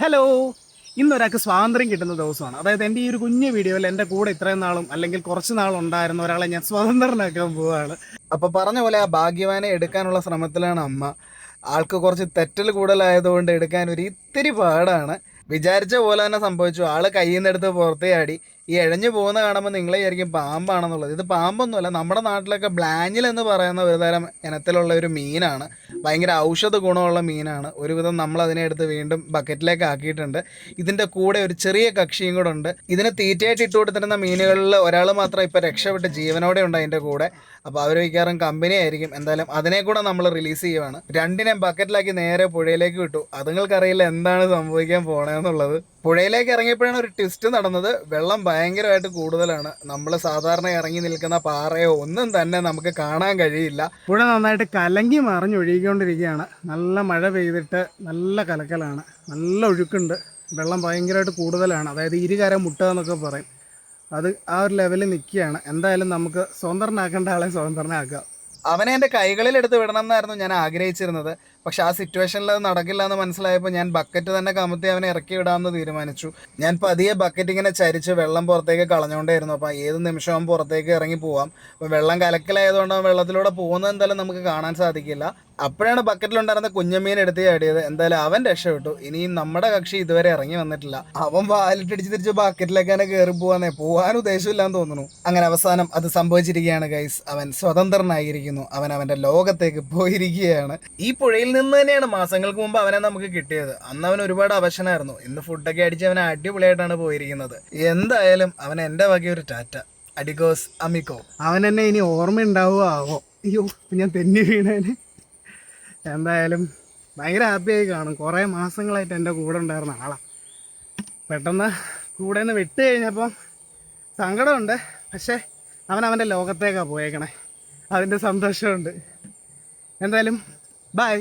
Hello, ഇന്നൊരാൾക്ക് സ്വാതന്ത്ര്യം കിട്ടുന്ന ദിവസമാണ്. അതായത് എൻ്റെ ഈ ഒരു കുഞ്ഞു വീഡിയോയിൽ എൻ്റെ കൂടെ ഇത്രയും നാളും അല്ലെങ്കിൽ കുറച്ച് നാളുണ്ടായിരുന്ന ഒരാളെ ഞാൻ സ്വതന്ത്രനാക്കാൻ പോവുകയാണ്. അപ്പോൾ പറഞ്ഞ പോലെ ആ ഭാഗ്യവാനെ എടുക്കാനുള്ള ശ്രമത്തിലാണ് അമ്മ. ആൾക്ക് കുറച്ച് തെറ്റൽ കൂടുതലായതുകൊണ്ട് എടുക്കാൻ ഒരു ഇത്തിരി പാടാണ്. വിചാരിച്ച പോലെ തന്നെ സംഭവിച്ചു. ആള് കയ്യിൽ നിന്ന് എടുത്ത് പുറത്തേ ആടി. ഈ എഴഞ്ഞു പോകുന്ന കാണുമ്പോൾ നിങ്ങളെ വിചാരിക്കും പാമ്പാണെന്നുള്ളത്. ഇത് പാമ്പൊന്നുമല്ല, നമ്മുടെ നാട്ടിലൊക്കെ ബ്ലാഞ്ഞിൽ എന്ന് പറയുന്ന ഒരു തരം ഇനത്തിലുള്ള ഒരു മീനാണ്. ഭയങ്കര ഔഷധ ഗുണമുള്ള മീനാണ്. ഒരുവിധം നമ്മൾ അതിനെ എടുത്ത് വീണ്ടും ബക്കറ്റിലേക്ക് ആക്കിയിട്ടുണ്ട്. ഇതിൻ്റെ കൂടെ ഒരു ചെറിയ കക്ഷിയും കൂടെ ഉണ്ട്. ഇതിന് തീറ്റയായിട്ട് ഇട്ട് കൊടുത്തിരുന്ന മീനുകളിൽ ഒരാൾ മാത്രം ഇപ്പോൾ രക്ഷപ്പെട്ട് ജീവനോടെ ഉണ്ട് അതിൻ്റെ കൂടെ. അപ്പോൾ അവർ മിക്കവാറും കമ്പനി ആയിരിക്കും. എന്തായാലും അതിനെ കൂടെ നമ്മൾ റിലീസ് ചെയ്യുവാണ്. രണ്ടിനെ ബക്കറ്റിലാക്കി നേരെ പുഴയിലേക്ക് വിട്ടു. അതുങ്ങൾക്കറിയില്ല എന്താണ് സംഭവിക്കാൻ പോണേന്നുള്ളത്. പുഴയിലേക്ക് ഇറങ്ങിയപ്പോഴാണ് ഒരു ട്വിസ്റ്റ് നടന്നത്. വെള്ളം ഭയങ്കരമായിട്ട് കൂടുതലാണ്. നമ്മൾ സാധാരണ ഇറങ്ങി നിൽക്കുന്ന പാറയോ ഒന്നും തന്നെ നമുക്ക് കാണാൻ കഴിയില്ല. പുഴ നന്നായിട്ട് കലങ്ങി മറിഞ്ഞൊഴുകിക്കൊണ്ടിരിക്കുകയാണ്. നല്ല മഴ പെയ്തിട്ട് നല്ല കലക്കലാണ്, നല്ല ഒഴുക്കുണ്ട്. വെള്ളം ഭയങ്കരമായിട്ട് കൂടുതലാണ്. അതായത് ഇരുകര മുട്ടുക എന്നൊക്കെ പറയും. അത് ആ ഒരു ലെവലിൽ നിൽക്കുകയാണ്. എന്തായാലും നമുക്ക് സ്വതന്ത്രനാക്കേണ്ട ആളെ സ്വതന്ത്രനാക്കുക. അവനെ എൻ്റെ കൈകളിലെടുത്ത് വിടണം എന്നായിരുന്നു ഞാൻ ആഗ്രഹിച്ചിരുന്നത്. പക്ഷെ ആ സിറ്റുവേഷനിൽ അത് നടക്കില്ല എന്ന് മനസ്സിലായപ്പോൾ ഞാൻ ബക്കറ്റ് തന്നെ കമത്തി അവനെ ഇറക്കി വിടാമെന്ന് തീരുമാനിച്ചു. ഞാൻ പതിയെ ബക്കറ്റ് ഇങ്ങനെ ചരിച്ച് വെള്ളം പുറത്തേക്ക് കളഞ്ഞുകൊണ്ടേയിരുന്നു. അപ്പോൾ ഏത് നിമിഷവും പുറത്തേക്ക് ഇറങ്ങി പോവാം. അപ്പോൾ വെള്ളം കലക്കലായതുകൊണ്ട് വെള്ളത്തിലൂടെ പോകുന്നത് എന്തായാലും നമുക്ക് കാണാൻ സാധിക്കില്ല. അപ്പോഴാണ് ബക്കറ്റിലുണ്ടായിരുന്ന കുഞ്ഞമ്മീൻ എടുത്ത് ചാടിയത്. എന്തായാലും അവൻ രക്ഷപ്പെട്ടു. ഇനിയും നമ്മുടെ കക്ഷി ഇതുവരെ ഇറങ്ങി വന്നിട്ടില്ല. അവൻ വാലിട്ടടിച്ച് തിരിച്ച് ബക്കറ്റിലേക്ക് തന്നെ കയറി പോകാൻ ഉദ്ദേശമില്ലാന്ന് തോന്നുന്നു. അങ്ങനെ അവസാനം അത് സംഭവിച്ചിരിക്കുകയാണ് ഗൈസ്. അവൻ സ്വതന്ത്രനായിരിക്കുന്നു. അവൻ അവൻ്റെ ലോകത്തേക്ക് പോയിരിക്കുകയാണ്. ഈ പുഴയിൽ നിന്ന് തന്നെയാണ് മാസങ്ങൾക്ക് മുമ്പ് അവനെ നമുക്ക് കിട്ടിയത്. അന്ന് അവൻ ഒരുപാട് അവശനായിരുന്നു. ഇന്ന് ഫുഡൊക്കെ അടിച്ച് അവൻ അടിപൊളിയായിട്ടാണ് പോയിരിക്കുന്നത്. എന്തായാലും അവൻ എൻ്റെ വകയൊരു ടാറ്റ. അഡിഗോസ് അമിക്കോ. അവൻ എന്നെ ഇനി ഓർമ്മയുണ്ടാവുക ആവോ? അയ്യോ, ഞാൻ തെന്നി വീണേന്. എന്തായാലും ഭയങ്കര ഹാപ്പിയായി കാണും. കുറേ മാസങ്ങളായിട്ട് എൻ്റെ കൂടെ ഉണ്ടായിരുന്ന ആളാണ്. പെട്ടെന്ന് കൂടെ നിന്ന് വിട്ട് കഴിഞ്ഞപ്പം സങ്കടമുണ്ട്. പക്ഷേ അവൻ്റെ ലോകത്തേക്കാണ് പോയേക്കണേ. അതിൻ്റെ സന്തോഷമുണ്ട്. എന്തായാലും ബൈ.